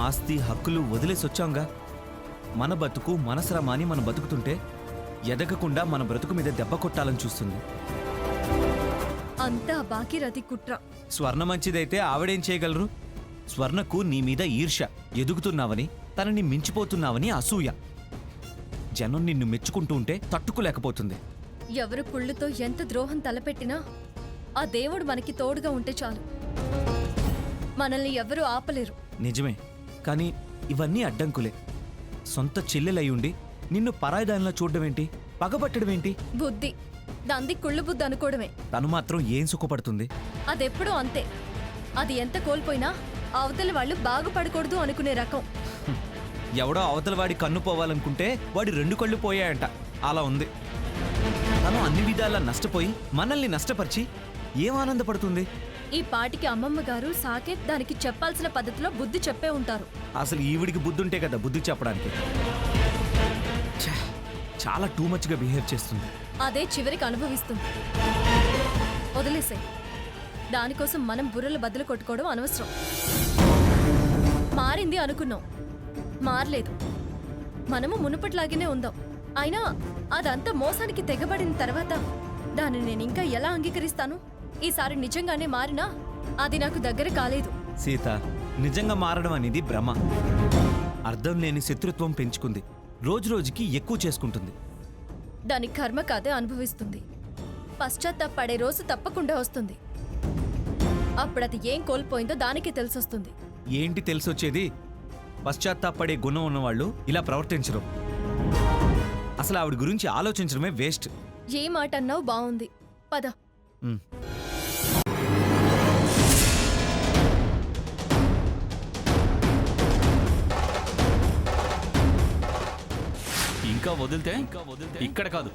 ఆస్తి హక్కులు వదిలేసొచ్చాంగా. మన బతుకు మన శ్రమ అని మనం బతుకుతుంటే ఎదగకుండా మన బ్రతుకు మీద దెబ్బ కొట్టాలని చూస్తుంది. అంతా భాగీరథి కుట్ర. స్వర్ణ మంచిదైతే ఆవిడేం చేయగలరు? స్వర్ణకు నీ మీద ఈర్ష్య, ఎదుగుతున్నావని, తనని మించిపోతున్నావని అసూయ. జనం నిన్ను మెచ్చుకుంటూ ఉంటే తట్టుకోలేకపోతుంది. ఎవరు కుళ్ళుతో ఎంత ద్రోహం తలపెట్టినా ఆ దేవుడు మనకి తోడుగా ఉంటే చాలు. మనల్ని ఎవరూ ఆపలేరు. నిజమే, కానీ ఇవన్నీ అడ్డంకులే. సొంత చెల్లెలయ్యుండి నిన్ను పరాయిదానిలా చూడడమేంటి, పగబట్టడమేంటి? బుద్ధి, దాంది కుళ్ళు బుద్ధి అనుకోవడమే. తను మాత్రం ఏం సుఖపడుతుంది? అదెప్పుడూ అంతే. అది ఎంత కోల్పోయినా అవతలి వాళ్ళు బాగుపడకూడదు అనుకునే రకం. ఎవడో అవతల వాడి కన్ను పోవాలనుకుంటే వాడి 2 కళ్ళు పోయాయంట. అలా ఉంది. తను అన్ని విధాలా నష్టపోయి మనల్ని నష్టపరిచి ఏం ఆనందపడుతుంది? ఈ పాటికి అమ్మమ్మ గారు సాకేత్ దానికి చెప్పాల్సిన పద్ధతిలో బుద్ధి చెప్పే ఉంటారు. అసలు ఈవిడికి బుద్ధి ఉంటే కదా బుద్ధి చెప్పడానికి. చాలా టూ మచ్గా బిహేవ్ చేస్తుంది. అదే చివరికి అనుభవిస్తుంది. వదిలేసే. దానికోసం మనం బుర్రలు బదులు కొట్టుకోవడం అనవసరం. మారింది అనుకున్నాం, మారలేదు. మనము మునుపట్లాగానే ఉందాం. అయినా అదంతా మోసానికి తెగబడిన తర్వాత దాన్ని నేను ఇంకా ఎలా అంగీకరిస్తాను? ఈసారి నిజంగానే మారినా అది నాకు దగ్గర కాలేదు. సీత, నిజంగా మారడం అనేది భ్రమ. అర్థం లేని శత్రుత్వం పెంచుకుంది. రోజు రోజుకి ఎక్కువ చేసుకుంటుంది. దాని కర్మ కాదే అనుభవిస్తుంది. పశ్చాత్తాపడే రోజు తప్పకుండా వస్తుంది. అప్పుడు అది ఏం కోల్పోయిందో దానికే తెలిసొస్తుంది. ఏంటి తెలిసొచ్చేది? పశ్చాత్తాపడే గుణం ఉన్నవాళ్ళు ఇలా ప్రవర్తించరు. అసలు ఆవిడ గురించి ఆలోచించడమే వేస్ట్. ఏ మాట అన్నావు? బాగుంది, పద. ఇంకా వదిలితే ఇక్కడ కాదు,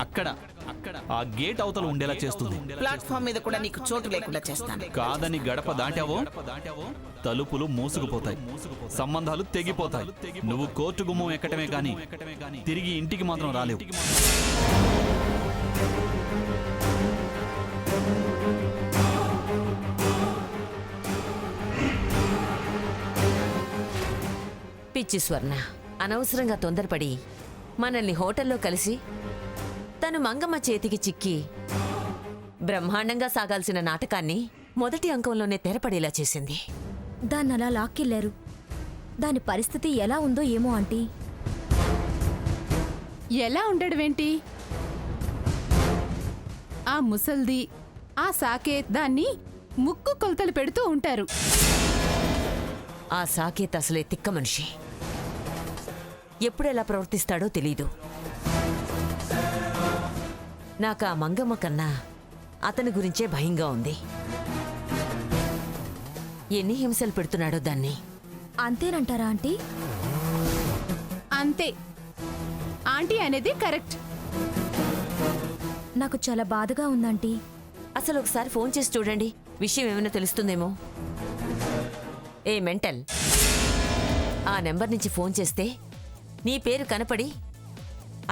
అక్కడ ఆ గేట్ అవతల ఉండేలా చేస్తుంది. ప్లాట్ఫామ్ మీద కూడా నీకు చోటు లేకుండా చేస్తాను. కాదని గడప దాటావో తలుపులు మూసుకుపోతాయి, సంబంధాలు తెగిపోతాయి. నువ్వు కోర్టు గుమ్మం ఎక్కటమే కానీ తిరిగి ఇంటికి మాత్రం రాలేవు. పిచ్చి స్వర్ణ అనవసరంగా తొందరపడి మనల్ని హోటల్లో కలిసి తను మంగమ్మ చేతికి చిక్కి బ్రహ్మాండంగా సాగాల్సిన నాటకాన్ని మొదటి అంకంలోనే తెరపడేలా చేసింది. దాన్నలా లాక్కెళ్లారు. దాని పరిస్థితి ఎలా ఉందో ఏమో ఆంటీ. ఎలా ఉండడమేంటి? ఆ ముసల్ది, ఆ సాకేత్ దాన్ని ముక్కు కొలతలు పెడుతూ ఉంటారు. ఆ సాకేత్ అసలే తిక్క మనిషి. ఎప్పుడెలా ప్రవర్తిస్తాడో తెలీదు. నాకు ఆ మంగమ్మ కన్నా అతని గురించే భయంగా ఉంది. ఎన్ని హింసలు పెడుతున్నాడో దాన్ని. అంతేనంటారా ఆంటీ? అంతే. ఆంటీ అనేది కరెక్ట్. నాకు చాలా బాధగా ఉందంటీ. అసలు ఒకసారి ఫోన్ చేసి చూడండి, విషయం ఏమైనా తెలుస్తుందేమో. ఏ మెంటల్, ఆ నెంబర్ నుంచి ఫోన్ చేస్తే నీ పేరు కనపడి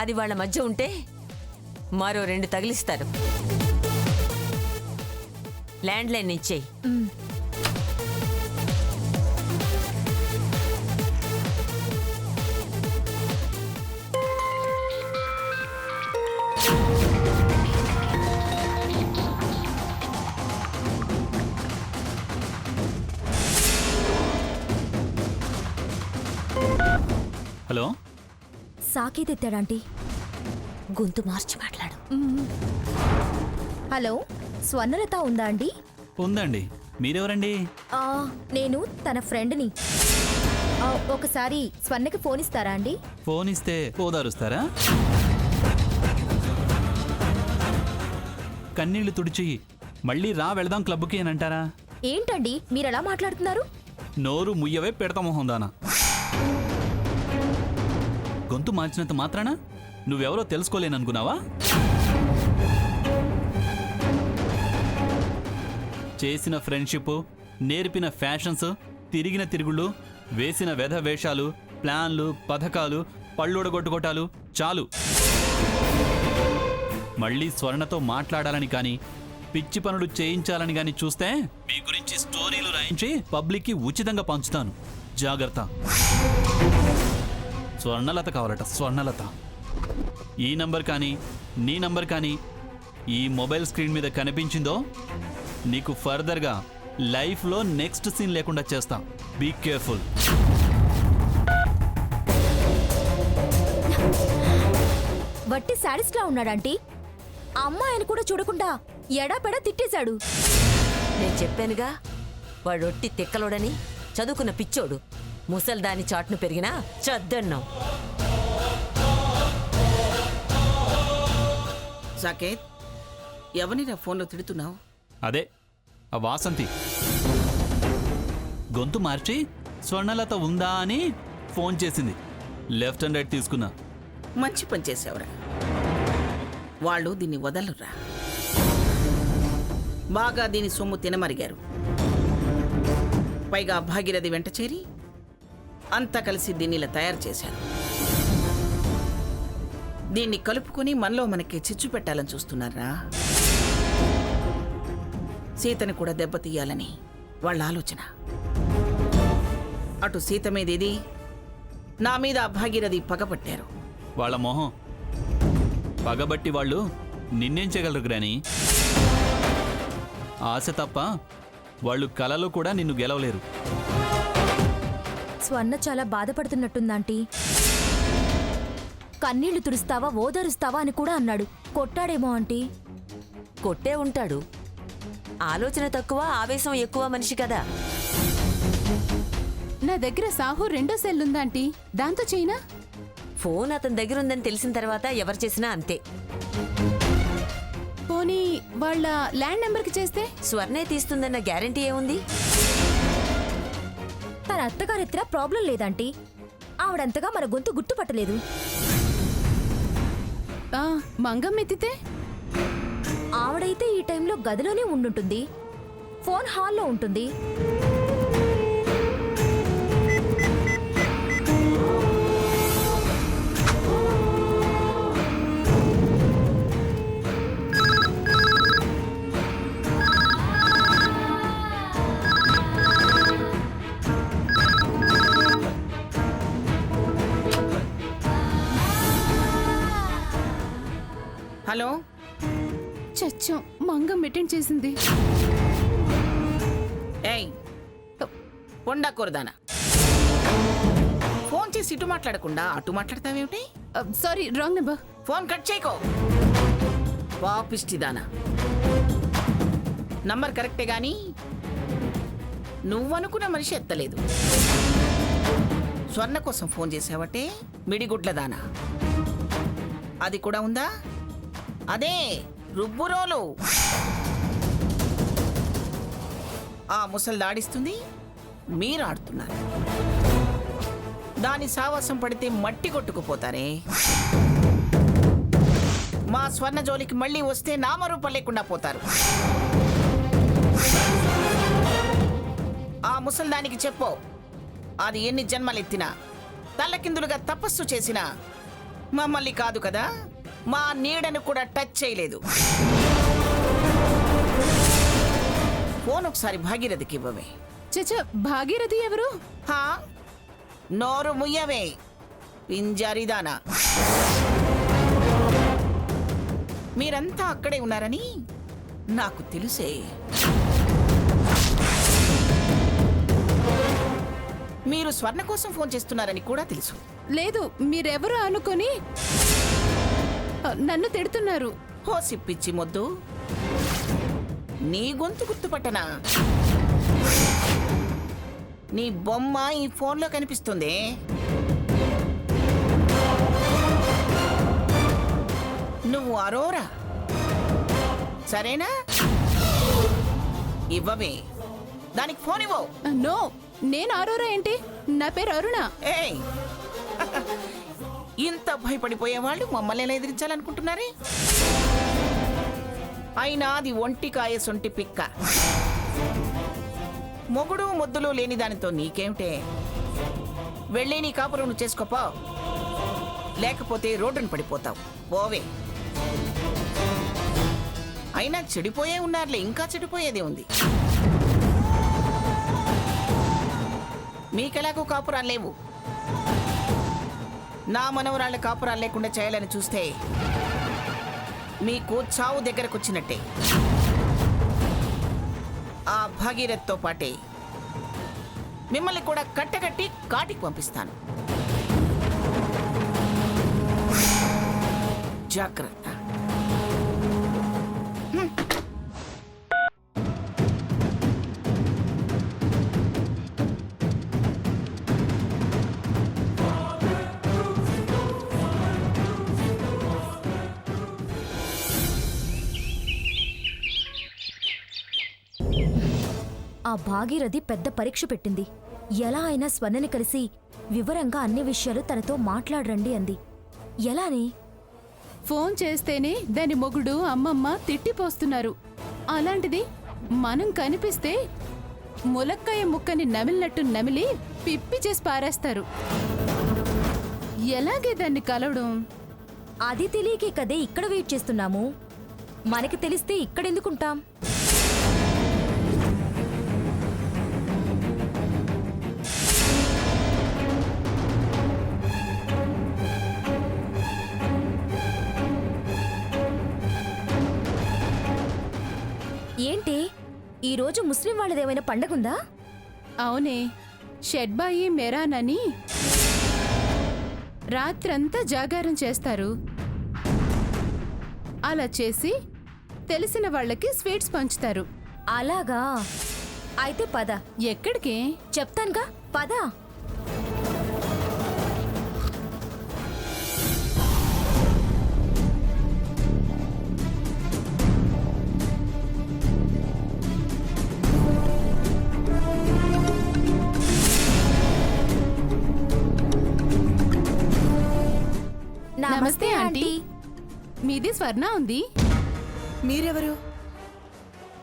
అది వాళ్ళ మధ్య ఉంటే మరో 2 తగిలిస్తారు. ల్యాండ్ లైన్ ఇచ్చేయి. హలో, సాకేత్ ఎత్తాడాంటీ. గొంతు మార్చి మాట్లాడు. హలో, స్వర్ణలత ఉందా అండి? ఉందండి. మీరెవరండి? నేను తన ఫ్రెండ్ని. ఒకసారి స్వర్ణకి ఫోన్ ఇస్తారా అండి? ఫోన్ ఇస్తే ఓదారుస్తారా? కన్నీళ్లు తుడిచి మళ్ళీ రా వెళదాం క్లబ్కి అని అంటారా? ఏంటండి మీరలా మాట్లాడుతున్నారు? నోరు ముయ్యవే పెడతా మొహందానా. గొంతు మార్చినంత మాత్రాన నువ్వెవరో తెలుసుకోలేననుకున్నావా? చేసిన ఫ్రెండ్షిప్, నేర్పిన ఫ్యాషన్స్, తిరిగిన తిరుగుళ్ళు, వేసిన వెధ వేషాలు, ప్లాన్లు, పథకాలు, పళ్ళుడగొట్టుకోటాలు చాలు. మళ్ళీ స్వర్ణతో మాట్లాడాలని కానీ పిచ్చి పనులు చేయించాలని కానీ చూస్తే మీ గురించి స్టోరీలు రాయించి పబ్లిక్కి ఉచితంగా పంచుతాను. జాగ్రత్త. స్వర్ణలత కావాలట, స్వర్ణలత. ఈ నంబర్ కానీ నీ నంబర్ కానీ ఈ మొబైల్ స్క్రీన్ మీద కనిపించిందో నీకు ఫర్దర్గా లైఫ్లో నెక్స్ట్ సీన్ లేకుండా చేస్తా. Be careful. వట్టి శాడిస్ట్ లా ఉన్నాడంటీ. ఆ అమ్మాయిని కూడా చూడకుండా ఎడాపెడా తిట్టేశాడు. నేను చెప్పానుగా వాడొట్టి తిక్కలోడని. చదువుకున్న పిచ్చోడు. ముసల్దాని చాటును పెరిగినా చద్దన్నాం. సాకేత్, ఎవరిని ఫోన్లో తిడుతున్నావు? అదే ఆ వాసంతి గొంతు మార్చి స్వర్ణలత ఉందా అని ఫోన్ చేసింది. లెఫ్ట్ అండ్ రైట్ తీసుకున్నా. మంచి పని చేసావురా. వాళ్ళు దీన్ని వదలరురా. బాగా దీని సొమ్ము తినమరిగారు. పైగా భాగీరథి వెంట చేరి అంతా కలిసి దీన్ని ఇలా తయారు చేశారు. దీన్ని కలుపుకొని మనలో మనకి చిచ్చు పెట్టాలని చూస్తున్నారా? సీతని కూడా దెబ్బతీయాలని వాళ్ళ ఆలోచన. అటు సీత మీదేది, నా మీద భాగీరథి పగపట్టారు. వాళ్ళ మొహం పగబట్టి వాళ్ళు నిన్నేం చేయగలరు గ్రాని? ఆశ తప్ప వాళ్ళు కలలో కూడా నిన్ను గెలవలేరు. స్వర్ణ చాలా బాధపడుతున్నట్టుందాంటీ. కన్నీళ్లు తుడుస్తావా ఓదారుస్తావా అని కూడా అన్నాడు. కొట్టాడేమో ఆంటీ. కొట్టే ఉంటాడు. ఆలోచన తక్కువ, ఆవేశం ఎక్కువ మనిషి కదా. నా దగ్గర సాహు 2వ సెల్ ఉందాంటీ. దాంతో చైనా ఫోన్ అతని దగ్గర ఉందని తెలిసిన తర్వాత ఎవరు చేసినా అంతే. పోనీ వాళ్ళ ల్యాండ్ నెంబర్కి చేస్తే? స్వర్ణే తీస్తుందన్న గ్యారంటీ ఏముంది? తన అత్తగారెత్తిన ప్రాబ్లం లేదంటీ. ఆవిడంతగా మన గొంతు గుర్తుపట్టలేదు. మంగం ఎత్తితే? ఆవిడైతే ఈ టైంలో గదిలోనే ఉండుంటుంది. ఫోన్ హాల్లో ఉంటుంది. హలో, చచ్చం, మంగం అటెండ్ చేసింది. ఏయ్ కొండకూరదానా, ఫోన్ చేసి ఇటు మాట్లాడకుండా అటు మాట్లాడతావేమిటి? Sorry, wrong number. Phone cut చేయకో. పాపిష్టిదానా, నంబర్ కరెక్టే గాని నువ్వనుకున్న మనిషి ఎత్తలేదు. స్వర్ణ కోసం ఫోన్ చేసావటే మిడిగుడ్లదానా. అది కూడా ఉందా? అదే రుబ్బురోలు. ఆ ముసలి దాడిస్తుంది, మీరు ఆడుతున్నారు. దాని సావాసం పడితే మట్టి కొట్టుకుపోతారే. మా స్వర్ణ జోలికి మళ్ళీ వస్తే నామరూపం లేకుండా పోతారు. ఆ ముసల్దానికి చెప్పు, అది ఎన్ని జన్మలెత్తినా తల్లకిందులుగా తపస్సు చేసినా మమ్మల్ని కాదు కదా, మా నీడను కూడా టచ్ చేయలేదు. ఫోన్ ఒకసారి భాగీరథికి ఇవ్వవే. చచ్చ, భాగీరథి ఎవరు? హా, నోరు ముయ్యవే పింజారిదానా. మీరంతా అక్కడే ఉన్నారని నాకు తెలుసే. మీరు స్వర్ణ కోసం ఫోన్ చేస్తున్నారని కూడా తెలుసు. లేదు, మీరెవరు అనుకొని నన్ను తిడుతున్నారు. హోసి పిచ్చి మొద్దు, నీ గొంతు గుర్తుపట్టనా? నీ బొమ్మ ఈ ఫోన్లో కనిపిస్తుంది. నువ్వు అరోరా, సరేనా? ఇవ్వవే, దానికి ఫోన్ ఇవ్వవు. నో, నేను అరోరా ఏంటి? నా పేరు అరుణ. ఏయ్, ఇంత భయపడిపోయే వాళ్ళు మమ్మల్ని ఎలా ఎదిరించాలనుకుంటున్నారే? అయినా అది ఒంటికాయ సొంటి పిక్క. మొగుడు ముద్దులు లేని దానితో నీకేమిటే? వెళ్ళి నీ కాపురం నువ్వు చేసుకోపో, లేకపోతే రోడ్డును పడిపోతావు. పోవే. అయినా చెడిపోయే ఉన్నారులే, ఇంకా చెడిపోయేదే ఉంది. మీకెలాగూ కాపురాలు లేవు. నా మనవరాళ్ళ కాపురాలు లేకుండా చేయాలని చూస్తే మీకు చావు దగ్గరకు వచ్చినట్టే. ఆ భాగీరథ్తో పాటే మిమ్మల్ని కూడా కట్టగట్టి కాటికి పంపిస్తాను. జాగ్రత్త. ఆ భాగీరథి పెద్ద పరీక్ష పెట్టింది. ఎలా అయినా స్వర్ణని కలిసి వివరంగా అన్ని విషయాలు తనతో మాట్లాడరండి అంది. ఎలాని? ఫోన్ చేస్తేనే దాని మొగుడు అమ్మమ్మ తిట్టిపోస్తున్నారు. అలాంటిది మనం కనిపిస్తే ములక్కాయ ముక్కని నమిలినట్టు నమిలి పిప్పి చేసి పారేస్తారు. ఎలాగే దాన్ని కలవడం? అది తెలియకే కదే ఇక్కడ వెయిట్ చేస్తున్నాము. మనకి తెలిస్తే ఇక్కడెందుకుంటాం? ఏంటి ఈరోజు ముస్లిం వాళ్ళదేమైనా పండగుందా? అవునే, షెడ్బాయి మెరాన్ అని రాత్రంతా జాగారం చేస్తారు. అలా చేసి తెలిసిన వాళ్ళకి స్వీట్స్ పంచుతారు. అలాగా? అయితే పద. ఎక్కడికి? చెప్తానుగా, పద. నమస్తే ఆంటీ. మీది స్వర్ణ ఉంది. మీరెవరు?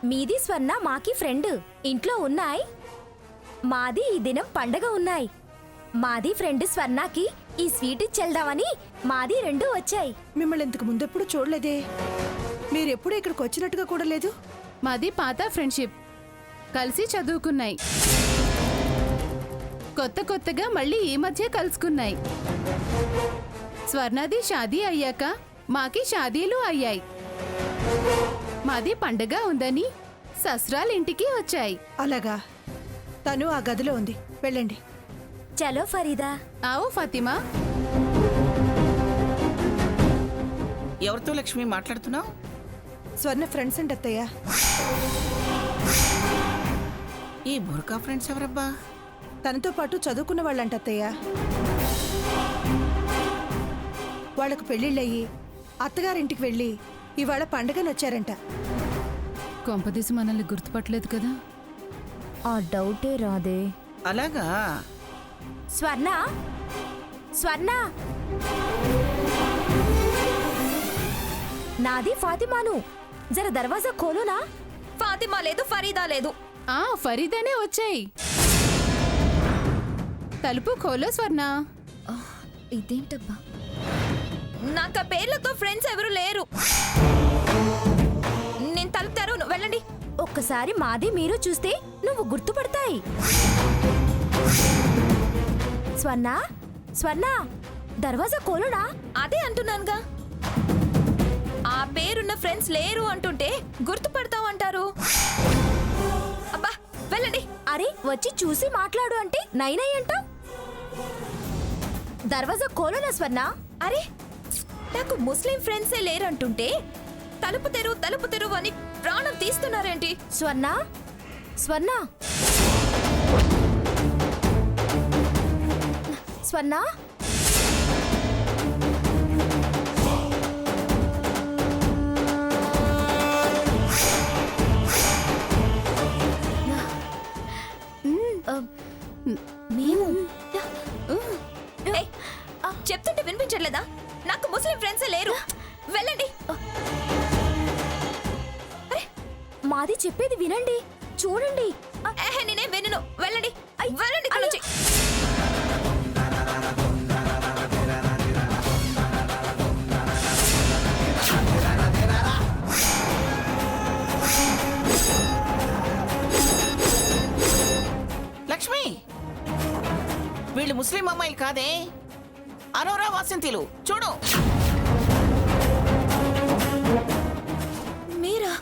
మీది స్వర్ణ మాకి ఫ్రెండ్. ఇంట్లో ఉన్నాయి. మాది ఈ దినం పండగ ఉన్నాయి. మాది ఫ్రెండ్ స్వర్ణకి ఈ స్వీట్ ఇచ్చెళ్దామని మాది రెండు వచ్చాయి. మిమ్మల్ని ఇంతకు ముందెప్పుడు చూడలేదే. మీరెప్పుడు ఇక్కడికి వచ్చినట్టుగా కూడా లేదు. మాది పాత ఫ్రెండ్షిప్. కలిసి చదువుకున్నాయి. కొత్తగా మళ్ళీ ఈ మధ్య కలుసుకున్నాయి. స్వర్ణది షాదీ అయ్యాక మాకి షాదీలు అయ్యాయి. మాది పండగ ఉందని సస్రాల్ ఇంటికి వచ్చాయి. అలాగా? తను ఆ గదిలో ఉంది, వెళ్ళండి. చలో ఫరీదా. ఆవు ఫాతిమా. ఎవరితో లక్ష్మి మాట్లాడుతున్నావు? స్వర్ణ ఫ్రెండ్స్ అంట అత్తయ్య. ఈ బుర్కా ఫ్రెండ్స్ ఎవరబ్బా? తనతో పాటు చదువుకున్న వాళ్ళంట అత్తయ్య. వాళ్లకు పెళ్లిళ్ళయ్యి అత్తగారింటికి వెళ్ళి ఇవాళ పండగని వచ్చారంట. కొంపదీసి మనల్ని గుర్తుపట్టలేదు కదా? ఆ డౌటే రాదే. అలాగా? స్వర్ణ, స్వర్ణ, నాది ఫాతిమాను. జర దర్వాజా ఖోలునా. ఫాతిమా లేదు, ఫరీదా లేదు. ఆ ఫరీదానే వచ్చాయి. తలుపు ఖోలో స్వర్ణ. ఇదేంటబ్బా? నాకు ఆ పేర్లతో ఫ్రెండ్స్ ఎవరు లేరు. నేను తలుపు తెరవను, వెళ్ళండి. ఒక్కసారి మాది మీరు చూస్తే నువ్వు గుర్తుపడతాయి. స్వర్ణ, స్వర్ణ, దర్వాజా కోలుడా. అదే అంటున్నానుగా. ఆ పేరున్న ఫ్రెండ్స్ లేరు అంటుంటే గుర్తుపడతావు అంటారు. అబ్బా వెళ్ళండి. అరే వచ్చి చూసి మాట్లాడు అంటే నైనై అంటావు. దర్వాజా కోలునా స్వర్ణ. అరే నాకు ముస్లిం ఫ్రెండ్సే లేరంటుంటే తలుపు తెరువు అని ప్రాణం తీస్తున్నారేంటి? స్వర్ణ, స్వర్ణ, స్వర్ణ. మేము చెప్తుంటే వినిపించట్లేదా? నాకు ముస్లిం ఫ్రెండ్సే లేరు. వెళ్ళండి. మాది చెప్పేది వినండి, చూడండి. నేనేం వినను. వెళ్ళండి, వెళ్ళండి ఇక్కడ నుంచి. లక్ష్మి, ముస్లిం అమ్మాయిలు కాదే, అనోరా వాసంతిలు. చూడు, మీరా?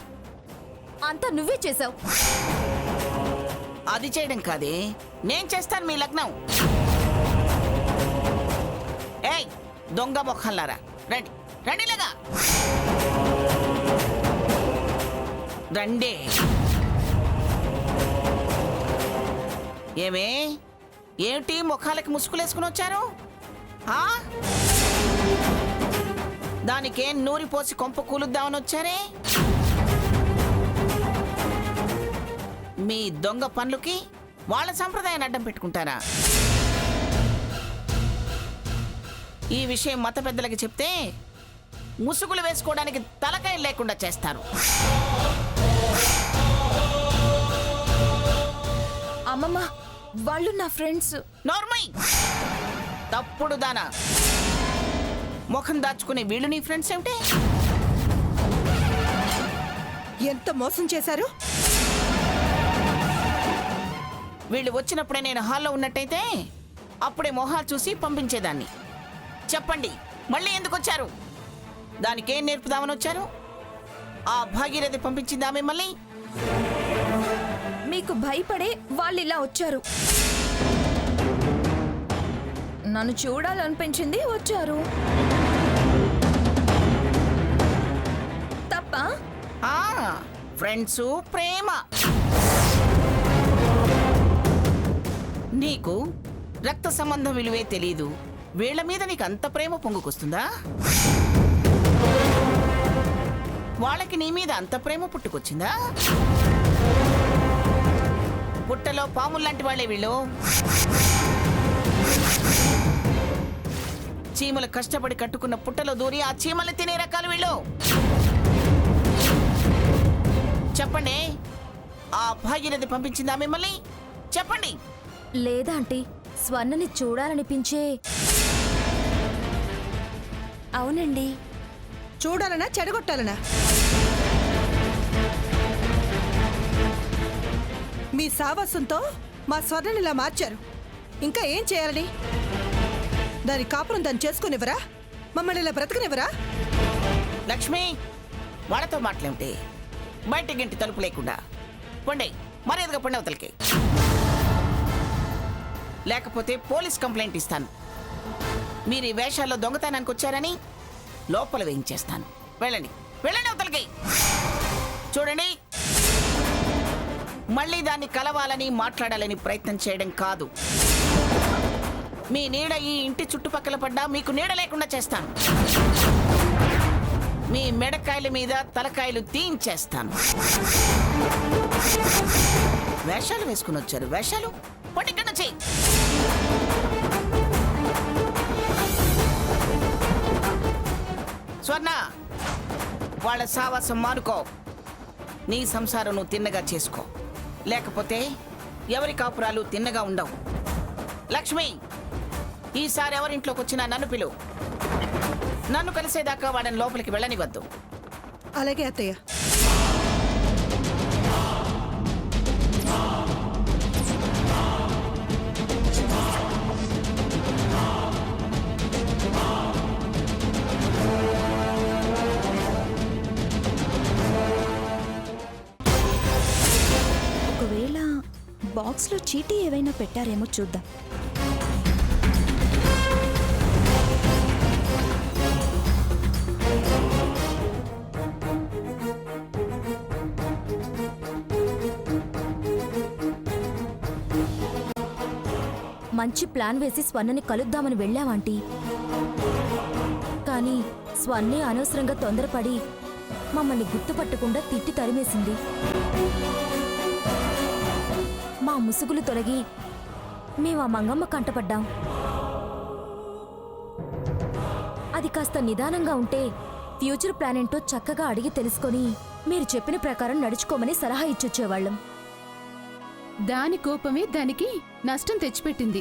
అంతా నువ్వే చేసావు. అది చేయడం కాదే, నేను చేస్తాను మీ లగ్నం. ఏయ్ దొంగ మొక్కల్లారా, రండి రండిలాగా రండి. ఏమే, ఏమిటి ముఖాలకి ముసుగులేసుకుని వచ్చారు? ఆ? దానికేం నూరి పోసి కొంప కూలుద్దామని వచ్చారే? మీ దొంగ పనులకి వాళ్ళ సంప్రదాయాన్ని అడ్డం పెట్టుకుంటారా? ఈ విషయం మత పెద్దలకి చెప్తే ముసుగులు వేసుకోవడానికి తలకాయ లేకుండా చేస్తారు. అమ్మమ్మ, వాళ్ళు నా ఫ్రెండ్స్. నార్మల్ తప్పుడు దానా, ముఖం దాచుకునే వీళ్ళు నీ ఫ్రెండ్స్ ఏమిటి? ఎంత మోసం చేశారు? వీళ్ళు వచ్చినప్పుడే నేను హాల్లో ఉన్నట్టయితే అప్పుడే మొహాలు చూసి పంపించేదాన్ని. చెప్పండి, మళ్ళీ ఎందుకు వచ్చారు? దానికేం నేర్పుదామని వచ్చారు? ఆ భాగీరథి పంపించిందా మిమ్మల్ని? మీకు భయపడే వాళ్ళు ఇలా వచ్చారు. నన్ను చూడాలనిపించింది, వచ్చారు. తప్ప? ఫ్రెండ్స్, ప్రేమ. నీకు రక్త సంబంధం విలువే తెలీదు, వీళ్ళ మీద నీకు అంత ప్రేమ పొంగుకొస్తుందా? వాళ్ళకి నీ మీద అంత ప్రేమ పుట్టుకొచ్చిందా? పుట్టలో పాముల్లాంటి వాళ్ళే వీళ్ళు. చీమలు కష్టపడి కట్టుకున్న పుట్టలో దూరి ఆ చీమలు తినే రకాలు వీళ్ళు. చెప్పండి, ఆ భాగీరథి పంపించిందా మిమ్మల్ని? చెప్పండి. లేదా ఆంటీ, స్వర్ణని చూడాలనిపించే. అవునండి. చూడాలనా చెడగొట్టాలనా? మీ సావాసంతో మా స్వర్ణని ఇలా మార్చారు. ఇంకా ఏం చేయాలని? దాని కాపురం దాన్ని చేసుకునివ్వరా? మమ్మల్ని ఇలా బ్రతకనివ్వరా? లక్ష్మి, వాళ్ళతో మాట్లాడితే బయటకింటి తలుపు లేకుండా పండి, మర్యాదగా పండి అవతలకి. లేకపోతే పోలీస్ కంప్లైంట్ ఇస్తాను. మీరు ఈ వేషాల్లో దొంగతనానికి వచ్చారని లోపల వేయించేస్తాను. వెళ్ళండి, వెళ్ళండి అవతలకి. చూడండి, మళ్ళీ దాన్ని కలవాలని మాట్లాడాలని ప్రయత్నం చేయడం కాదు. మీ నీడ ఈ ఇంటి చుట్టుపక్కల పడ్డా మీకు నీడ లేకుండా చేస్తాను. మీ మెడకాయల మీద తలకాయలు తీయించేస్తాను. వేషాలు వేసుకుని వచ్చారు, వేషాలు పట్టికన్నా చెయ్యి. స్వర్ణ, వాళ్ళ సావాసం మానుకో. నీ సంసారం నువ్వు తిన్నగా చేసుకో, లేకపోతే ఎవరి కాపురాలు తిన్నగా ఉండవు. లక్ష్మి, ఈసారి ఎవరింట్లోకి వచ్చినా నన్ను పిలువు. నన్ను కలిసేదాకా వాడిని లోపలికి వెళ్ళనివద్దు. అలాగే అత్తయ్య. ఒకవేళ బాక్స్లో చీటీ ఏవైనా పెట్టారేమో చూద్దాం. మంచి ప్లాన్ వేసి స్వర్ణని కలుద్దామని వెళ్ళామంటీ. కానీ స్వర్ణే అనవసరంగా తొందరపడి మమ్మల్ని గుర్తుపట్టకుండా తిట్టి తరిమేసింది. మా ముసుగులు తొలగి మేము ఆ మంగమ్మ కంటపడ్డాం. అది కాస్త నిదానంగా ఉంటే ఫ్యూచర్ ప్లాన్ ఏంటో చక్కగా అడిగి తెలుసుకొని మీరు చెప్పిన ప్రకారం నడుచుకోమని సలహా ఇచ్చొచ్చేవాళ్ళం. దాని కోపమే దానికి నష్టం తెచ్చిపెట్టింది.